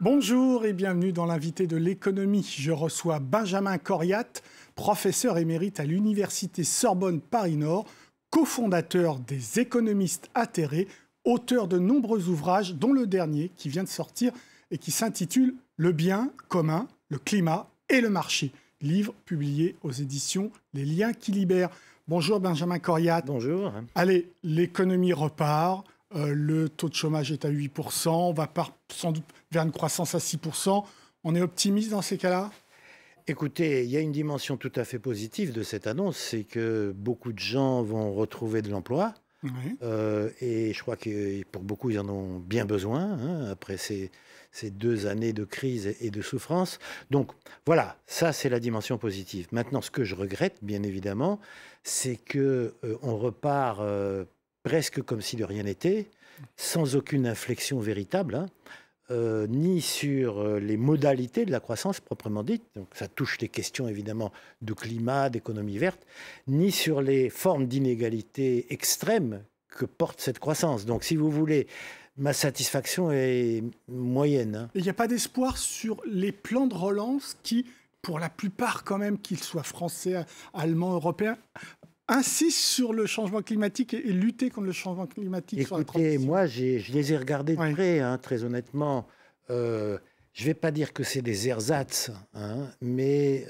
Bonjour et bienvenue dans l'invité de l'économie. Je reçois Benjamin Coriat, professeur émérite à l'Université Sorbonne Paris-Nord, cofondateur des économistes atterrés, auteur de nombreux ouvrages, dont le dernier qui vient de sortir et qui s'intitule Le bien commun, le climat et le marché. Livre publié aux éditions Les Liens qui libèrent. Bonjour Benjamin Coriat. Bonjour. Allez, l'économie repart. Le taux de chômage est à 8%, on va sans doute vers une croissance à 6%. On est optimiste dans ces cas-là? Écoutez, il y a une dimension tout à fait positive de cette annonce, c'est que beaucoup de gens vont retrouver de l'emploi. Oui. Et je crois que pour beaucoup, ils en ont bien besoin, après ces 2 années de crise et de souffrance. Donc voilà, ça c'est la dimension positive. Maintenant, ce que je regrette, bien évidemment, c'est qu'on repart presque comme si de rien n'était, sans aucune inflexion véritable, ni sur les modalités de la croissance proprement dite, donc ça touche les questions évidemment de climat, d'économie verte, ni sur les formes d'inégalité extrêmes que porte cette croissance. Donc si vous voulez, ma satisfaction est moyenne. Et il n'y a pas d'espoir sur les plans de relance qui, pour la plupart quand même, qu'ils soient français, allemands, européens, insiste sur le changement climatique et lutter contre le changement climatique. Écoutez, moi, je les ai regardés de près, très honnêtement. Je ne vais pas dire que c'est des ersatz, mais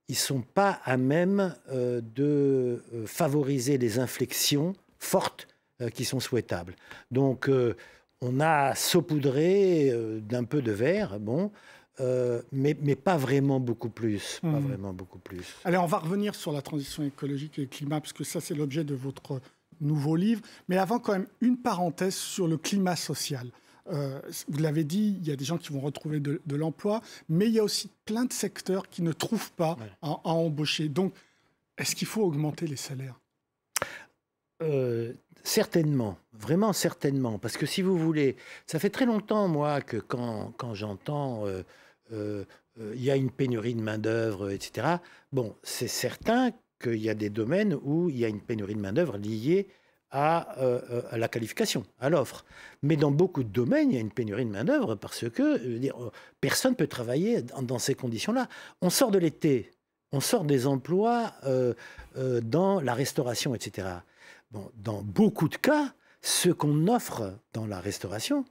ils ne sont pas à même de favoriser les inflexions fortes qui sont souhaitables. Donc, on a saupoudré d'un peu de verre, mais pas vraiment beaucoup plus. Pas vraiment beaucoup plus. Allez, on va revenir sur la transition écologique et le climat, parce que ça, c'est l'objet de votre nouveau livre. Mais avant, quand même, une parenthèse sur le climat social. Vous l'avez dit, il y a des gens qui vont retrouver de l'emploi, mais il y a aussi plein de secteurs qui ne trouvent pas à embaucher. Donc, est-ce qu'il faut augmenter les salaires ? Certainement, vraiment certainement. Parce que si vous voulez, ça fait très longtemps, moi, que quand j'entends il y a une pénurie de main-d'œuvre, etc. Bon, c'est certain qu'il y a des domaines où il y a une pénurie de main-d'œuvre liée à la qualification, à l'offre. Mais dans beaucoup de domaines, il y a une pénurie de main-d'œuvre parce que personne ne peut travailler dans ces conditions-là. On sort de l'été, on sort des emplois dans la restauration, etc. Bon, dans beaucoup de cas, ce qu'on offre dans la restauration,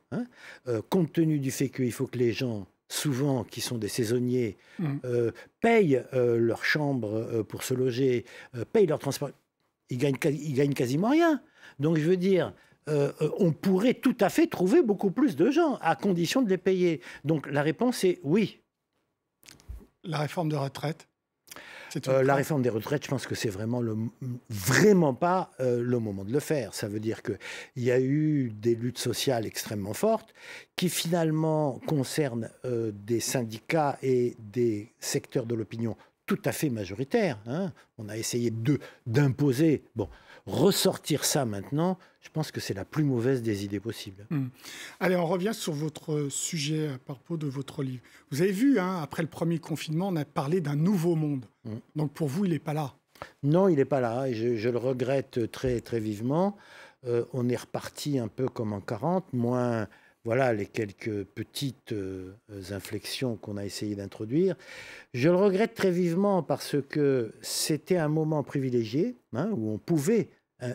compte tenu du fait qu'il faut que les gens, souvent qui sont des saisonniers, payent leur chambre pour se loger, payent leur transport, ils gagnent quasiment rien. Donc je veux dire, on pourrait tout à fait trouver beaucoup plus de gens, à condition de les payer. Donc la réponse est oui. La réforme de retraite? La réforme des retraites, je pense que c'est vraiment pas le moment de le faire. Ça veut dire qu'il y a eu des luttes sociales extrêmement fortes qui finalement concernent des syndicats et des secteurs de l'opinion tout à fait majoritaires. On a essayé d'imposer. Bon, ressortir ça maintenant, je pense que c'est la plus mauvaise des idées possibles. Allez, on revient sur votre sujet à propos de votre livre. Vous avez vu, après le premier confinement, on a parlé d'un nouveau monde. Donc pour vous, il n'est pas là? Non, il n'est pas là. Et je le regrette très, très vivement. On est reparti un peu comme en 40, moins voilà, les quelques petites inflexions qu'on a essayé d'introduire. Je le regrette très vivement parce que c'était un moment privilégié où on pouvait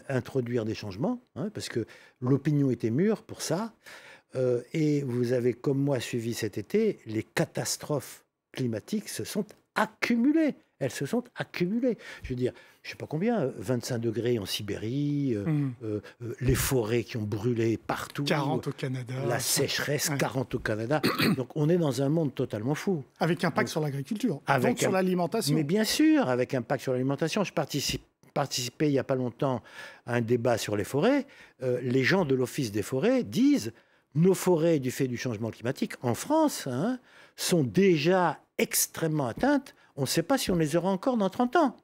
introduire des changements, parce que l'opinion était mûre pour ça. Et vous avez, comme moi, suivi cet été, les catastrophes climatiques se sont accumulées. Elles se sont accumulées. Je veux dire, je ne sais pas combien, 25 degrés en Sibérie, les forêts qui ont brûlé partout. 40 au Canada. La sécheresse, 40 au Canada. Donc on est dans un monde totalement fou. Avec impact sur l'agriculture, donc sur l'alimentation. Mais bien sûr, avec impact sur l'alimentation. Je participais il n'y a pas longtemps à un débat sur les forêts. Les gens de l'Office des forêts disent nos forêts, du fait du changement climatique, en France, sont déjà extrêmement atteintes. On ne sait pas si on les aura encore dans 30 ans.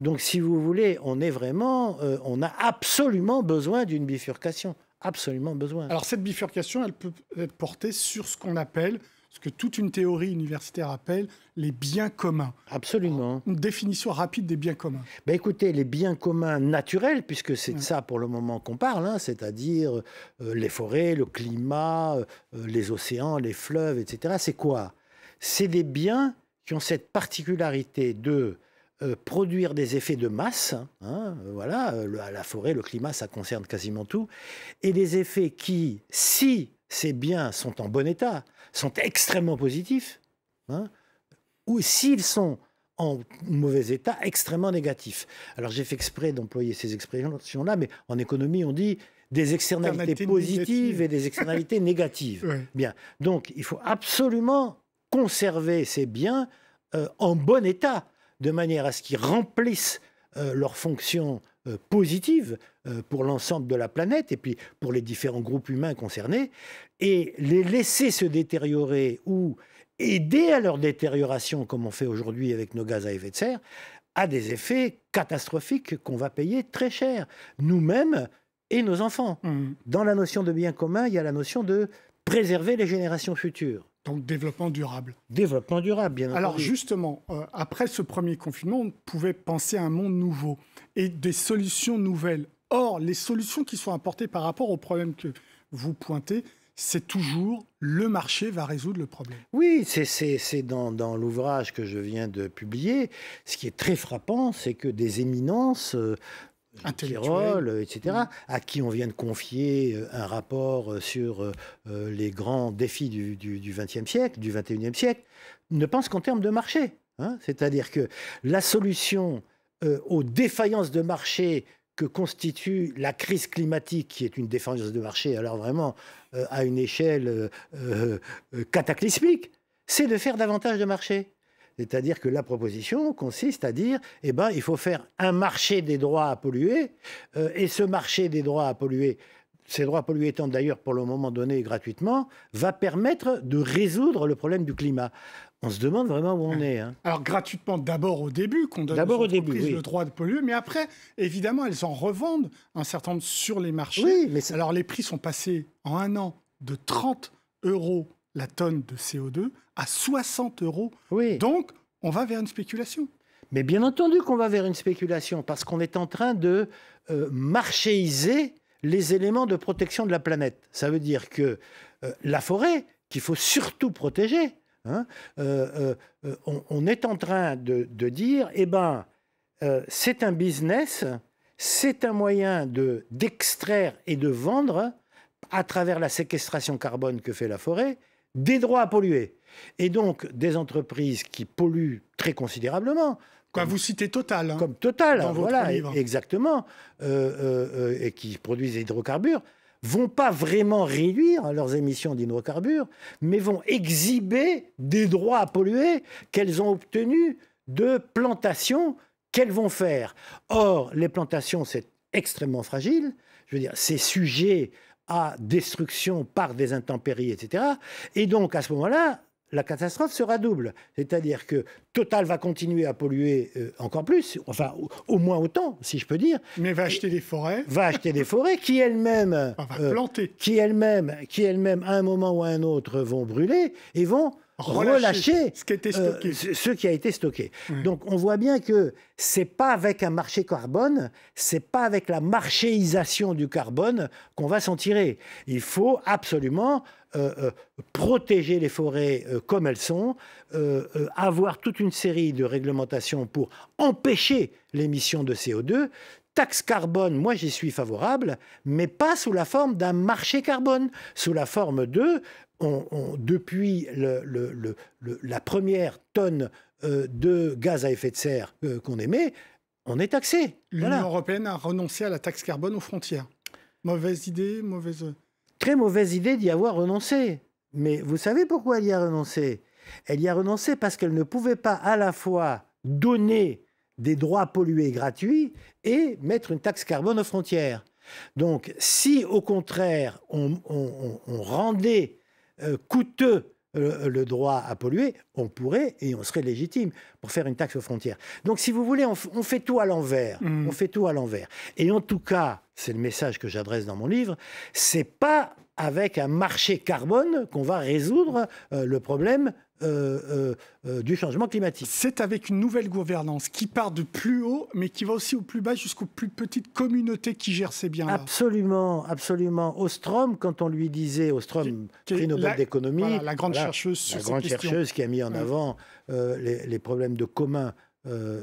Donc, si vous voulez, on a absolument besoin d'une bifurcation. Absolument besoin. Alors, cette bifurcation, elle peut être portée sur ce qu'on appelle ce que toute une théorie universitaire appelle les biens communs. Absolument. Une définition rapide des biens communs. Ben écoutez, les biens communs naturels, puisque c'est de ça pour le moment qu'on parle, hein, c'est-à-dire les forêts, le climat, les océans, les fleuves, etc. C'est quoi? C'est des biens qui ont cette particularité de produire des effets de masse. Hein, voilà, la forêt, le climat, ça concerne quasiment tout. Et des effets qui, si ces biens sont en bon état, sont extrêmement positifs, hein, ou s'ils sont en mauvais état, extrêmement négatifs. Alors j'ai fait exprès d'employer ces expressions-là, mais en économie, on dit des externalités positives et des externalités négatives. Ouais. Bien. Donc il faut absolument conserver ces biens en bon état, de manière à ce qu'ils remplissent leurs fonctions positives pour l'ensemble de la planète et puis pour les différents groupes humains concernés, et les laisser se détériorer ou aider à leur détérioration, comme on fait aujourd'hui avec nos gaz à effet de serre, a des effets catastrophiques qu'on va payer très cher, nous-mêmes et nos enfants. Dans la notion de bien commun, il y a la notion de préserver les générations futures. Donc développement durable. Développement durable, bien entendu. Alors justement, après ce premier confinement, on pouvait penser à un monde nouveau et des solutions nouvelles. Or, les solutions qui sont apportées par rapport au problème que vous pointez, c'est toujours le marché va résoudre le problème. Oui, c'est dans l'ouvrage que je viens de publier. Ce qui est très frappant, c'est que des éminences, Tirole, etc., à qui on vient de confier un rapport sur les grands défis du XXe siècle, du XXIe siècle, ne pensent qu'en termes de marché. Hein. C'est-à-dire que la solution aux défaillances de marché que constitue la crise climatique, qui est une défaillance de marché, alors vraiment à une échelle cataclysmique, c'est de faire davantage de marché. C'est-à-dire que la proposition consiste à dire, eh ben, il faut faire un marché des droits à polluer, et ce marché des droits à polluer, ces droits à polluer étant d'ailleurs pour le moment donnés gratuitement, va permettre de résoudre le problème du climat. On se demande vraiment où on est. Hein. Alors gratuitement d'abord au début, qu'on donne aux entreprises le droit de polluer, mais après, évidemment, elles en revendent un certain nombre sur les marchés. Oui, mais alors les prix sont passés en un an de 30 € la tonne de CO2 à 60 €. Oui. Donc, on va vers une spéculation. Mais bien entendu qu'on va vers une spéculation, parce qu'on est en train de marchéiser les éléments de protection de la planète. Ça veut dire que la forêt, qu'il faut surtout protéger, hein, on est en train de dire, eh ben, c'est un business, c'est un moyen d'extraire et de vendre, à travers la séquestration carbone que fait la forêt, des droits à polluer. Et donc, des entreprises qui polluent très considérablement. Vous citez Total. Hein, comme Total, dans votre voilà, livre. exactement, et qui produisent des hydrocarbures, vont pas vraiment réduire leurs émissions d'hydrocarbures, mais vont exhiber des droits à polluer qu'elles ont obtenus de plantations qu'elles vont faire. Or, les plantations, c'est extrêmement fragile. Je veux dire, c'est sujet à destruction par des intempéries, etc. Et donc, à ce moment-là, la catastrophe sera double. C'est-à-dire que Total va continuer à polluer encore plus, enfin, au moins autant, si je peux dire. Mais va acheter des forêts. Va acheter des forêts qui elles-mêmes... va planter. Qui elles-mêmes, à un moment ou à un autre, vont brûler et vont relâcher ce qui a été stocké. Donc on voit bien que c'est pas avec un marché carbone, c'est pas avec la marchéisation du carbone qu'on va s'en tirer. Il faut absolument protéger les forêts comme elles sont, avoir toute une série de réglementations pour empêcher l'émission de CO2. Taxe carbone, moi j'y suis favorable, mais pas sous la forme d'un marché carbone, sous la forme de... depuis la première tonne de gaz à effet de serre qu'on émet, on est taxé. L'Union européenne a renoncé à la taxe carbone aux frontières. Mauvaise idée, mauvaise... Très mauvaise idée d'y avoir renoncé. Mais vous savez pourquoi elle y a renoncé? Elle y a renoncé parce qu'elle ne pouvait pas à la fois donner des droits pollués gratuits et mettre une taxe carbone aux frontières. Donc, si au contraire, on rendait coûteux le droit à polluer, on pourrait et on serait légitime pour faire une taxe aux frontières. Donc, si vous voulez, on fait tout à l'envers. On fait tout à l'envers. Et en tout cas, c'est le message que j'adresse dans mon livre, c'est pas avec un marché carbone qu'on va résoudre le problème du changement climatique. C'est avec une nouvelle gouvernance qui part de plus haut, mais qui va aussi au plus bas jusqu'aux plus petites communautés qui gèrent ces biens-là. Absolument, absolument. Ostrom, quand on lui disait, Ostrom, prix Nobel d'économie, voilà, la grande chercheuse sur cette question. Chercheuse qui a mis en avant les problèmes de commun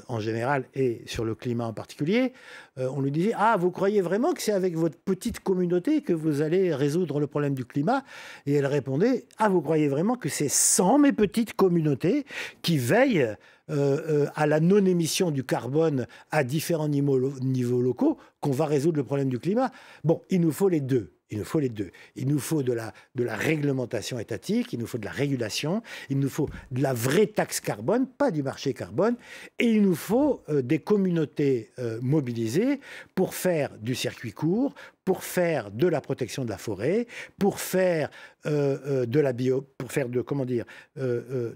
en général et sur le climat en particulier, on lui disait « Ah, vous croyez vraiment que c'est avec votre petite communauté que vous allez résoudre le problème du climat ?» Et elle répondait « Ah, vous croyez vraiment que c'est sans mes petites communautés qui veillent à la non-émission du carbone à différents niveaux locaux qu'on va résoudre le problème du climat ?» Bon, il nous faut les deux. Il nous faut les deux. Il nous faut de la réglementation étatique, il nous faut de la régulation, il nous faut de la vraie taxe carbone, pas du marché carbone, et il nous faut des communautés mobilisées pour faire du circuit court, pour faire de la protection de la forêt, pour faire de la bio, pour faire de, comment dire, de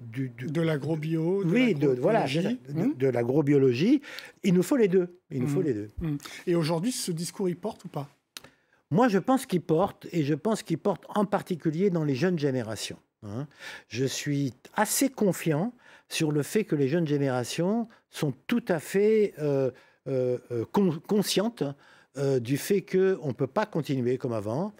l'agrobio, de l'agrobiologie. Il nous faut les deux. Il nous faut les deux. Et aujourd'hui, ce discours, il porte ou pas ? Moi, je pense qu'il porte, et je pense qu'il porte en particulier dans les jeunes générations. Je suis assez confiant sur le fait que les jeunes générations sont tout à fait conscientes du fait qu'on ne peut pas continuer comme avant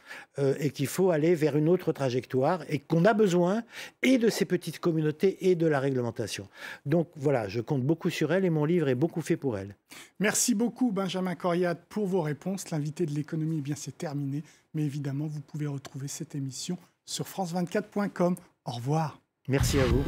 et qu'il faut aller vers une autre trajectoire et qu'on a besoin et de ces petites communautés et de la réglementation. Donc voilà, je compte beaucoup sur elles et mon livre est beaucoup fait pour elles. Merci beaucoup Benjamin Coriat pour vos réponses. L'invité de l'économie, c'est terminé. Mais évidemment, vous pouvez retrouver cette émission sur france24.com. Au revoir. Merci à vous.